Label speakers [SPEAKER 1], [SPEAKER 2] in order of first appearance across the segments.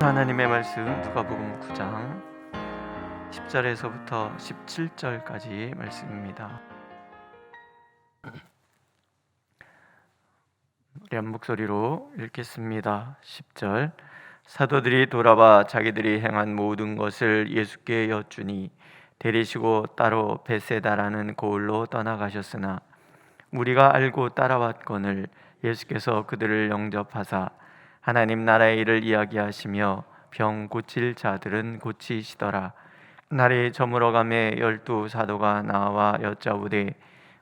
[SPEAKER 1] 하나님의 말씀 누가복음 9장 10절에서부터 17절까지 말씀입니다. 우리 한 목소리로 읽겠습니다. 10절. 사도들이 돌아와 자기들이 행한 모든 것을 예수께 여쭈니 데리시고 따로 베세다라는 고을로 떠나가셨으나 무리가 알고 따라왔거늘 예수께서 그들을 영접하사 하나님 나라의 일을 이야기하시며 병 고칠 자들은 고치시더라. 날이 저물어가매 12 사도가 나와 여짜오되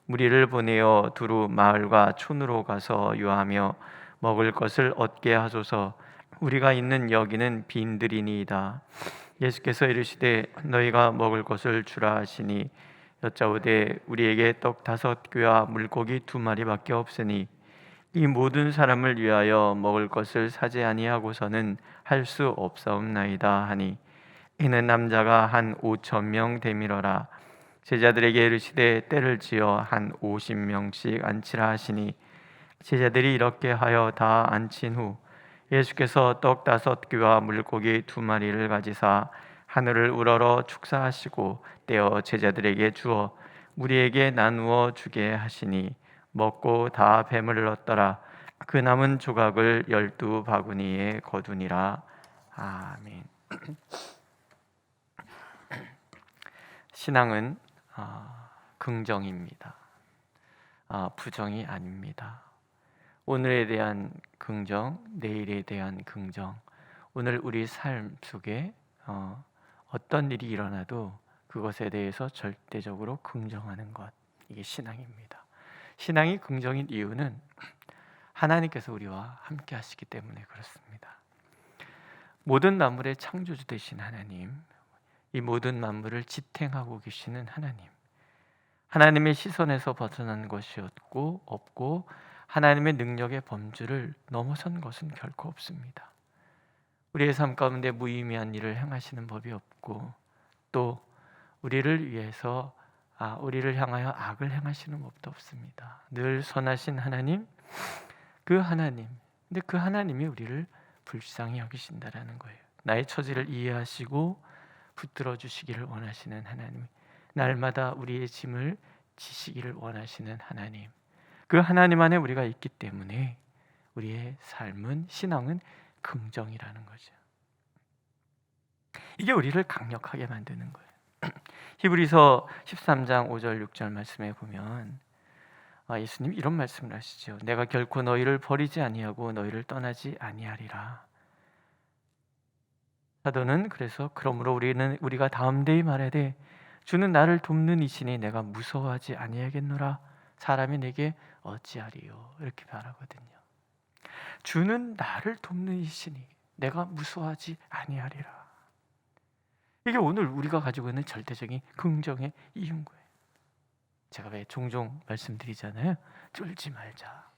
[SPEAKER 1] 무리를 보내어 두루 마을과 촌으로 가서 유하며 먹을 것을 얻게 하소서. 우리가 있는 여기는 빈들이니이다. 예수께서 이르시되 너희가 먹을 것을 주라 하시니 여짜오되 우리에게 떡 5개와 물고기 2마리밖에 없으니 이 모든 사람을 위하여 먹을 것을 사지 아니하고서는 할 수 없사옵나이다 하니 이는 남자가 한 5,000명 되밀어라. 제자들에게 이르시되 때를 지어 한 50명씩 앉히라 하시니 제자들이 이렇게 하여 다 앉힌 후 예수께서 떡 5개와 물고기 2마리를 가지사 하늘을 우러러 축사하시고 떼어 제자들에게 주어 무리에게 나누어 주게 하시니 먹고 다 배물을 얻더라. 그 남은 조각을 12 바구니에 거두니라. 아멘. 신앙은 긍정입니다. 부정이 아닙니다. 오늘에 대한 긍정, 내일에 대한 긍정. 오늘 우리 삶 속에 어떤 일이 일어나도 그것에 대해서 절대적으로 긍정하는 것, 이게 신앙입니다. 신앙이 긍정인 이유는 하나님께서 우리와 함께 하시기 때문에 그렇습니다. 모든 만물의 창조주 되신 하나님, 이 모든 만물을 지탱하고 계시는 하나님, 하나님의 시선에서 벗어난 것이 없고 하나님의 능력의 범주를 넘어선 것은 결코 없습니다. 우리의 삶 가운데 무의미한 일을 행하시는 법이 없고 또 우리를 위해서 우리를 향하여 악을 행하시는 법도 없습니다. 늘 선하신 하나님, 근데 그 하나님이 우리를 불쌍히 여기신다라는 거예요. 나의 처지를 이해하시고 붙들어 주시기를 원하시는 하나님, 날마다 우리의 짐을 지시기를 원하시는 하나님, 그 하나님 안에 우리가 있기 때문에 우리의 삶은, 신앙은 긍정이라는 거죠. 이게 우리를 강력하게 만드는 거예요. 히브리서 13장 5절 6절 말씀에 보면 예수님 이런 말씀을 하시죠. 내가 결코 너희를 버리지 아니하고 너희를 떠나지 아니하리라. 사도는 그래서 그러므로 우리가 다음대이 말하되 주는 나를 돕는 이시니 내가 무서워하지 아니하겠노라. 사람이 내게 어찌하리요, 이렇게 말하거든요. 주는 나를 돕는 이시니 내가 무서워하지 아니하리라. 이게 오늘 우리가 가지고 있는 절대적인 긍정의 이유인 거예요. 제가 왜 종종 말씀드리잖아요. 쫄지 말자.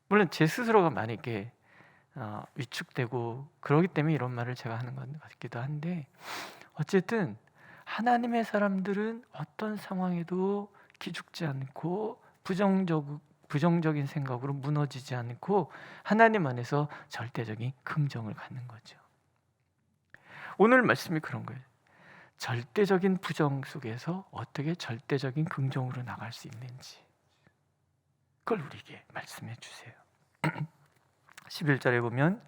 [SPEAKER 1] 물론 제 스스로가 만약에 위축되고 그러기 때문에 이런 말을 제가 하는 것 같기도 한데, 어쨌든 하나님의 사람들은 어떤 상황에도 기죽지 않고 부정적인 생각으로 무너지지 않고 하나님 안에서 절대적인 긍정을 갖는 거죠. 오늘 말씀이 그런 거예요. 절대적인 부정 속에서 어떻게 절대적인 긍정으로 나갈 수 있는지, 그걸 우리에게 말씀해 주세요. 11절에 보면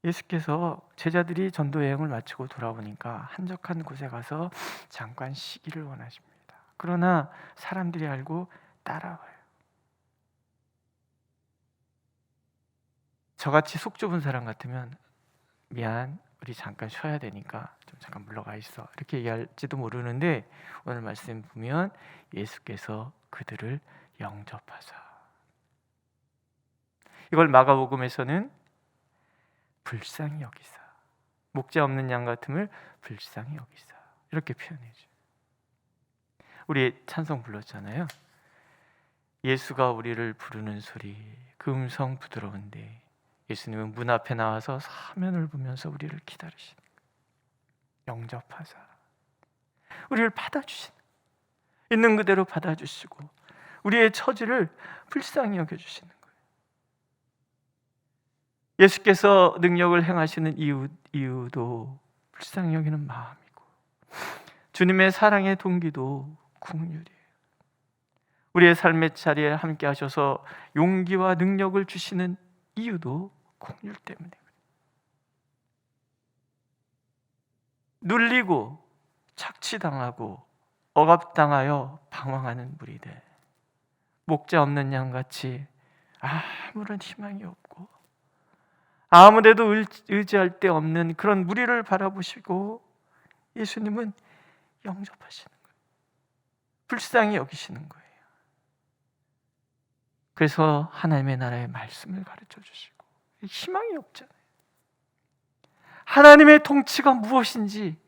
[SPEAKER 1] 예수께서 제자들이 전도 여행을 마치고 돌아오니까 한적한 곳에 가서 잠깐 쉬기를 원하십니다. 그러나 사람들이 알고 따라와요. 저같이 속 좁은 사람 같으면 미안, 우리 잠깐 쉬어야 되니까 좀 잠깐 물러가 있어, 이렇게 얘기할지도 모르는데 오늘 말씀 보면 예수께서 그들을 영접하사, 이걸 마가복음에서는 불쌍히 여기사, 목자 없는 양 같음을 불쌍히 여기사, 이렇게 표현해줘요. 우리 찬송 불렀잖아요. 예수가 우리를 부르는 소리, 그 음성 부드러운데 예수님은 문 앞에 나와서 사면을 보면서 우리를 기다리시는 거예요. 영접하사 우리를 받아주시는, 있는 그대로 받아주시고 우리의 처지를 불쌍히 여겨주시는 거예요. 예수께서 능력을 행하시는 이유도 불쌍히 여기는 마음이고, 주님의 사랑의 동기도 긍휼이에요. 우리의 삶의 자리에 함께 하셔서 용기와 능력을 주시는 이유도 긍휼 때문에 그래요. 눌리고 착취당하고 억압당하여 방황하는 무리들, 목자 없는 양같이 아무런 희망이 없고 아무데도 의지할 데 없는 그런 무리를 바라보시고 예수님은 영접하시는 거예요. 불쌍히 여기시는 거예요. 그래서 하나님의 나라의 말씀을 가르쳐 주시고, 희망이 없잖아요. 하나님의 통치가 무엇인지,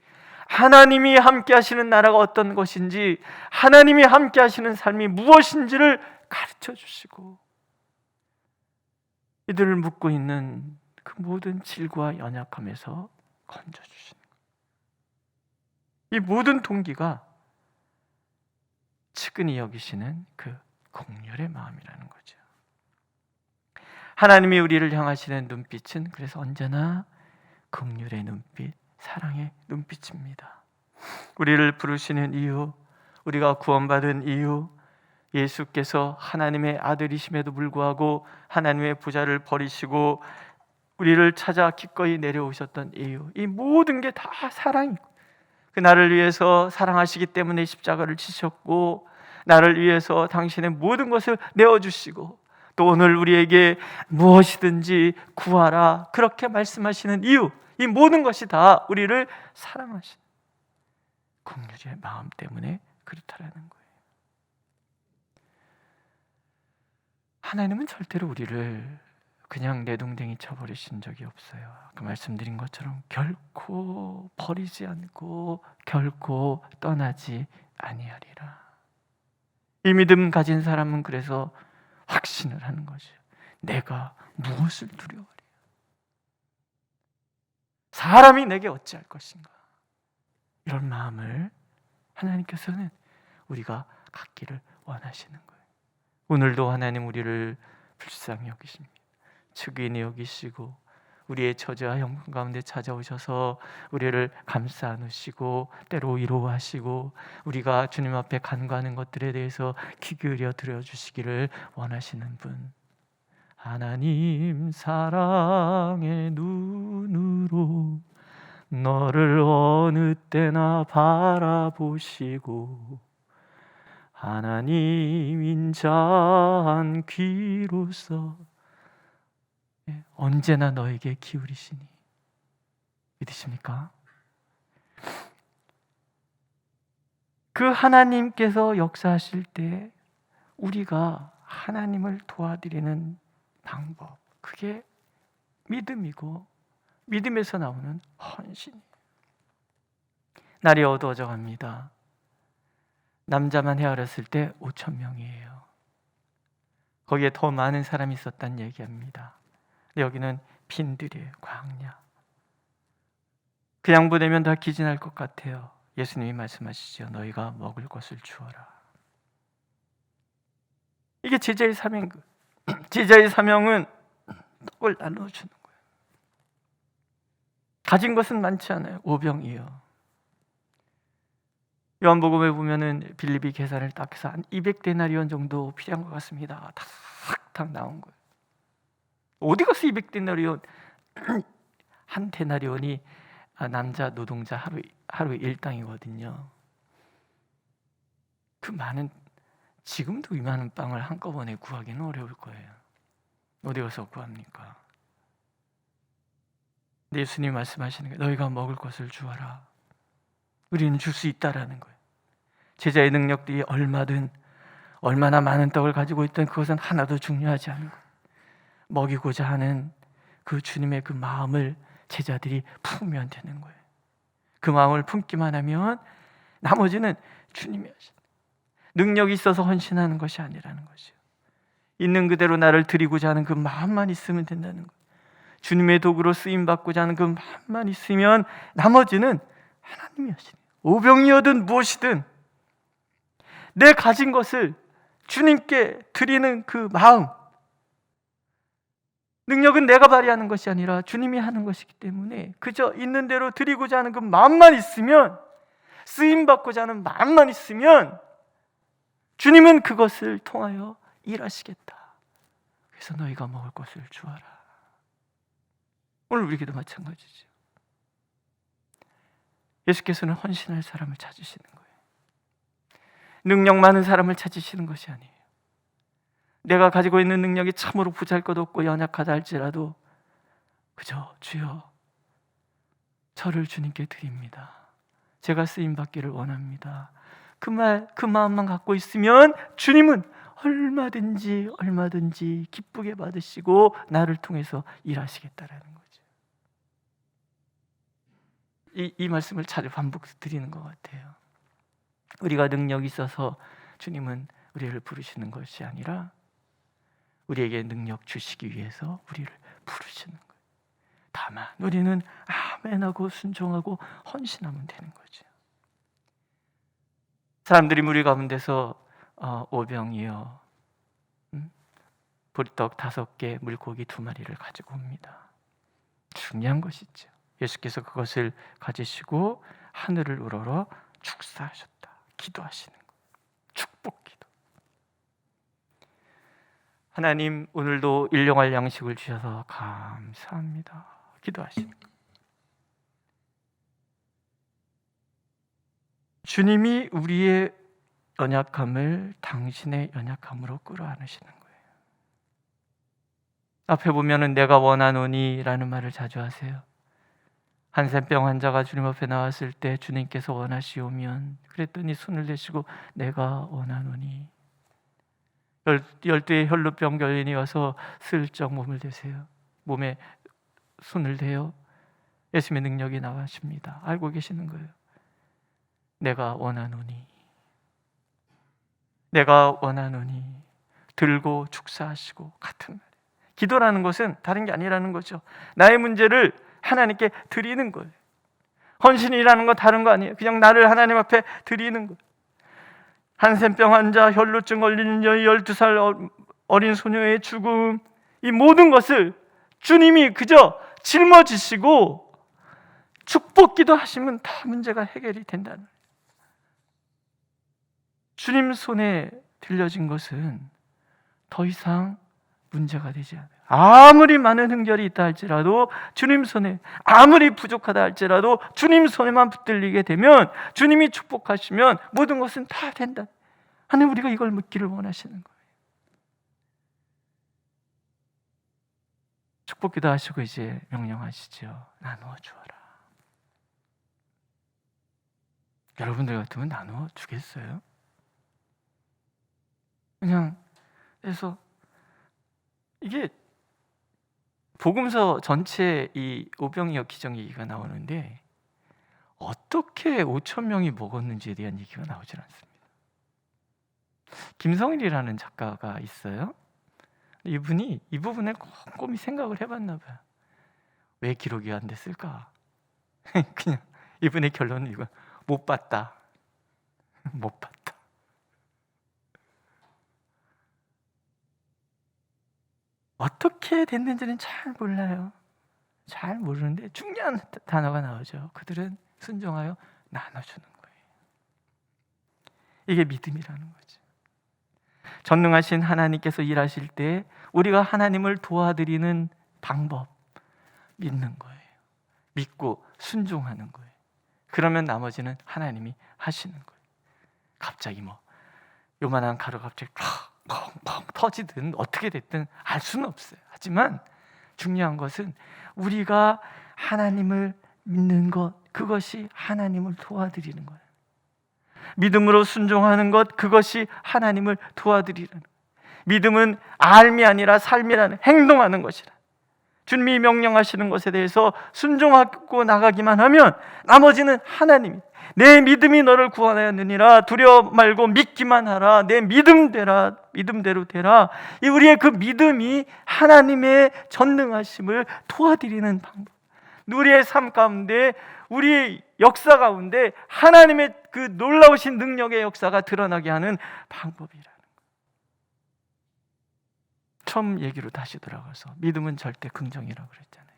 [SPEAKER 1] 하나님이 함께 하시는 나라가 어떤 것인지, 하나님이 함께 하시는 삶이 무엇인지를 가르쳐 주시고, 이들을 묶고 있는 그 모든 질과 연약함에서 건져 주시는 거예요. 이 모든 동기가 측은히 여기시는 그 긍휼의 마음이라는 거죠. 하나님이 우리를 향하시는 눈빛은 그래서 언제나 긍휼의 눈빛, 사랑의 눈빛입니다. 우리를 부르시는 이유, 우리가 구원받은 이유, 예수께서 하나님의 아들이심에도 불구하고 하나님의 보좌를 버리시고 우리를 찾아 기꺼이 내려오셨던 이유, 이 모든 게 다 사랑이고, 그 나를 위해서 사랑하시기 때문에 십자가를 지셨고, 나를 위해서 당신의 모든 것을 내어주시고, 또 오늘 우리에게 무엇이든지 구하라 그렇게 말씀하시는 이유, 이 모든 것이 다 우리를 사랑하시는 긍휼의 마음 때문에 그렇다라는 거예요. 하나님은 절대로 우리를 그냥 내동댕이 쳐버리신 적이 없어요. 아까 말씀드린 것처럼 결코 버리지 않고 결코 떠나지 아니하리라. 이 믿음 가진 사람은 그래서 확신을 하는 거죠. 내가 무엇을 두려워하리요? 사람이 내게 어찌할 것인가? 이런 마음을 하나님께서는 우리가 갖기를 원하시는 거예요. 오늘도 하나님 우리를 불쌍히 여기십니다. 측은히 여기시고 우리의 처지와 형편 가운데 찾아오셔서 우리를 감싸 안으시고 때로 위로하시고 우리가 주님 앞에 간구하는 것들에 대해서 귀 기울여 들어주시기를 원하시는 분, 하나님 사랑의 눈으로 너를 어느 때나 바라보시고 하나님 인자한 귀로서 언제나 너에게 기울이시니. 믿으십니까? 그 하나님께서 역사하실 때 우리가 하나님을 도와드리는 방법, 그게 믿음이고 믿음에서 나오는 헌신이에요. 날이 어두워져 갑니다. 남자만 헤아렸을 때 5,000명이에요. 거기에 더 많은 사람이 있었다는 얘기합니다. 근데 여기는 빈들이에요. 광야. 그냥 보내면 다 기진할 것 같아요. 예수님이 말씀하시죠. 너희가 먹을 것을 주어라. 이게 제자의 사명. 제자의 사명은 떡을 나눠주는 거예요. 가진 것은 많지 않아요. 5병이요. 요한복음에 보면은 빌립이 계산을 딱 해서 한 200데나리온 정도 필요한 것 같습니다. 탁탁 나온 거예요. 어디 가서 200데나리온? 한 데나리온이 남자 노동자 하루 일당이거든요. 그 많은, 지금도 이 많은 빵을 한꺼번에 구하기는 어려울 거예요. 어디 가서 구합니까? 근데 예수님 말씀하시는 게 너희가 먹을 것을 주어라. 우리는 줄 수 있다라는 거예요. 제자의 능력들이 얼마나 많은 떡을 가지고 있던 그것은 하나도 중요하지 않은 거예요. 먹이고자 하는 그 주님의 그 마음을 제자들이 품으면 되는 거예요. 그 마음을 품기만 하면 나머지는 주님이 하시는, 능력이 있어서 헌신하는 것이 아니라는 것이요. 있는 그대로 나를 드리고자 하는 그 마음만 있으면 된다는 거예요. 주님의 도구로 쓰임받고자 하는 그 마음만 있으면 나머지는 하나님이 하시는 거예요. 오병이어든 무엇이든 내 가진 것을 주님께 드리는 그 마음, 능력은 내가 발휘하는 것이 아니라 주님이 하는 것이기 때문에 그저 있는 대로 드리고자 하는 그 마음만 있으면, 쓰임받고자 하는 마음만 있으면 주님은 그것을 통하여 일하시겠다. 그래서 너희가 먹을 것을 주어라. 오늘 우리에게도 마찬가지죠. 예수께서는 헌신할 사람을 찾으시는 거예요. 능력 많은 사람을 찾으시는 것이 아니에요. 내가 가지고 있는 능력이 참으로 보잘것없고 연약하다 할지라도 그저 주여 저를 주님께 드립니다. 제가 쓰임받기를 원합니다. 그 마음만 갖고 있으면 주님은 얼마든지 기쁘게 받으시고 나를 통해서 일하시겠다라는 거죠. 이 말씀을 잘 반복드리는 것 같아요. 우리가 능력이 있어서 주님은 우리를 부르시는 것이 아니라 우리에게 능력 주시기 위해서 우리를 부르시는 거예요. 다만 우리는 아멘하고 순종하고 헌신하면 되는 거죠. 사람들이 무리 가운데서 오병이어 보리떡 5개, 물고기 2마리를 가지고 옵니다. 중요한 것이죠. 예수께서 그것을 가지시고 하늘을 우러러 축사하셨다. 기도하시는 거예요. 축복 기도. 하나님, 오늘도 일용할 양식을 주셔서 감사합니다. 기도하시는 거예요. 주님이 우리의 연약함을 당신의 연약함으로 끌어안으시는 거예요. 앞에 보면은 내가 원하노니 라는 말을 자주 하세요. 한센병 환자가 주님 앞에 나왔을 때 주님께서 원하시오면, 그랬더니 손을 대시고 내가 원하노니. 12의 혈루병 여인이 와서 슬쩍 몸을 대세요. 몸에 손을 대요. 예수님의 능력이 나가십니다. 알고 계시는 거예요. 내가 원하노니, 내가 원하노니 들고 축사하시고 같은 말이에요. 기도라는 것은 다른 게 아니라는 거죠. 나의 문제를 하나님께 드리는 거예요. 헌신이라는 건 다른 거 아니에요. 그냥 나를 하나님 앞에 드리는 거예요. 한센병 환자, 혈루증 걸리는 여인, 12살 어린 소녀의 죽음, 이 모든 것을 주님이 그저 짊어지시고 축복기도 하시면 다 문제가 해결이 된다는 거예요. 주님 손에 들려진 것은 더 이상 문제가 되지 않아요. 아무리 많은 흥결이 있다 할지라도 주님 손에, 아무리 부족하다 할지라도 주님 손에만 붙들리게 되면, 주님이 축복하시면 모든 것은 다 된다. 하나님, 우리가 이걸 묻기를 원하시는 거예요. 축복기도 하시고 이제 명령하시죠. 나누어 주어라. 여러분들 같으면 나누어 주겠어요? 그냥 해서 이게 복음서 전체 이 오병이어 기적 얘기가 나오는데 어떻게 5천 명이 먹었는지에 대한 얘기가 나오질 않습니다. 김성일이라는 작가가 있어요. 이분이 이 부분을 꼼꼼히 생각을 해봤나 봐요. 왜 기록이 안 됐을까? 그냥 이분의 결론은 이거: 못 봤다. 못 봤다. 어떻게 됐는지는 잘 몰라요. 잘 모르는데 중요한 단어가 나오죠. 그들은 순종하여 나눠주는 거예요. 이게 믿음이라는 거죠. 전능하신 하나님께서 일하실 때 우리가 하나님을 도와드리는 방법, 믿는 거예요. 믿고 순종하는 거예요. 그러면 나머지는 하나님이 하시는 거예요. 갑자기 요만한 가루 갑자기 펑펑 터지든 어떻게 됐든 알 수는 없어요. 하지만 중요한 것은 우리가 하나님을 믿는 것, 그것이 하나님을 도와드리는 거예요. 믿음으로 순종하는 것, 그것이 하나님을 도와드리는 거예요. 믿음은 알미 아니라 삶이라는, 행동하는 것이라. 주님이 명령하시는 것에 대해서 순종하고 나가기만 하면 나머지는 하나님이, 내 믿음이 너를 구원하였느니라, 두려워 말고 믿기만 하라, 내 믿음대로 되라. 이 우리의 그 믿음이 하나님의 전능하심을 도와드리는 방법, 우리의 삶 가운데, 우리의 역사 가운데 하나님의 그 놀라우신 능력의 역사가 드러나게 하는 방법이라는 거예요. 처음 얘기로 다시 돌아가서 믿음은 절대 긍정이라고 그랬잖아요.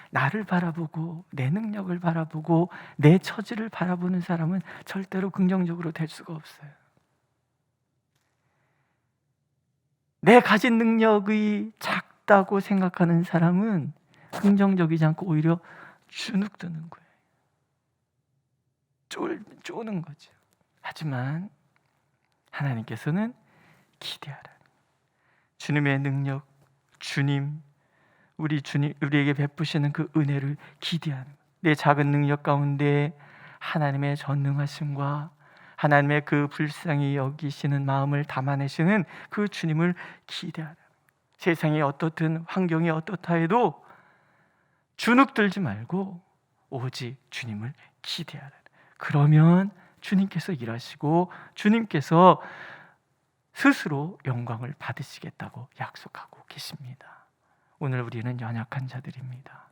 [SPEAKER 1] 나를 바라보고 내 능력을 바라보고 내 처지를 바라보는 사람은 절대로 긍정적으로 될 수가 없어요. 내 가진 능력이 작다고 생각하는 사람은 긍정적이지 않고 오히려 주눅드는 거예요. 쪼는 거죠. 하지만 하나님께서는 기대하라. 주님의 능력, 우리에게 베푸시는 그 은혜를 기대하는 거예요. 내 작은 능력 가운데 하나님의 전능하심과 하나님의 그 불쌍히 여기시는 마음을 담아내시는 그 주님을 기대하라. 세상이 어떻든 환경이 어떻다 해도 주눅들지 말고 오직 주님을 기대하라. 그러면 주님께서 일하시고 주님께서 스스로 영광을 받으시겠다고 약속하고 계십니다. 오늘 우리는 연약한 자들입니다.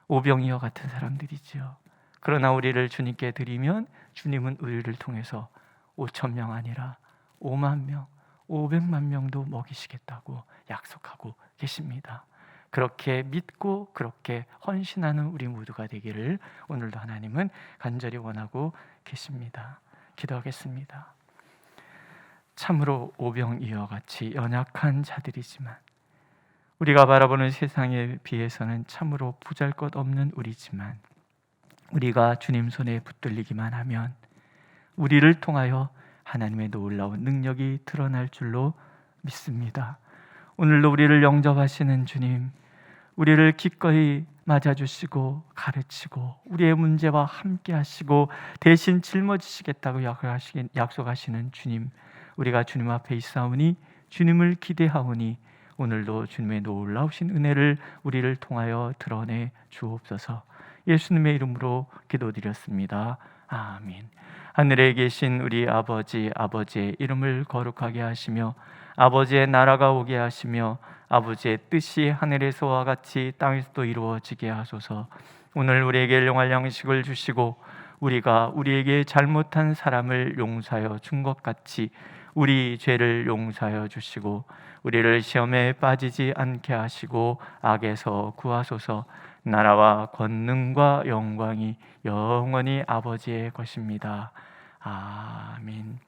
[SPEAKER 1] 오병이어 같은 사람들이지요. 그러나 우리를 주님께 드리면 주님은 우리를 통해서 5,000명 아니라 5만 명, 500만 명도 먹이시겠다고 약속하고 계십니다. 그렇게 믿고 그렇게 헌신하는 우리 모두가 되기를 오늘도 하나님은 간절히 원하고 계십니다. 기도하겠습니다. 참으로 오병이어 같이 연약한 자들이지만 우리가 바라보는 세상에 비해서는 참으로 보잘것없는 우리지만 우리가 주님 손에 붙들리기만 하면 우리를 통하여 하나님의 놀라운 능력이 드러날 줄로 믿습니다. 오늘도 우리를 영접하시는 주님, 우리를 기꺼이 맞아주시고 가르치고 우리의 문제와 함께 하시고 대신 짊어지시겠다고 약속하시는 주님, 우리가 주님 앞에 있사오니 주님을 기대하오니 오늘도 주님의 놀라우신 은혜를 우리를 통하여 드러내 주옵소서. 예수님의 이름으로 기도드렸습니다. 아멘. 하늘에 계신 우리 아버지, 아버지의 이름을 거룩하게 하시며 아버지의 나라가 오게 하시며 아버지의 뜻이 하늘에서와 같이 땅에서도 이루어지게 하소서. 오늘 우리에게 일용할 양식을 주시고 우리가 우리에게 잘못한 사람을 용서하여 준 것 같이 우리 죄를 용서하여 주시고 우리를 시험에 빠지지 않게 하시고 악에서 구하소서. 나라와 권능과 영광이 영원히 아버지의 것입니다. 아멘.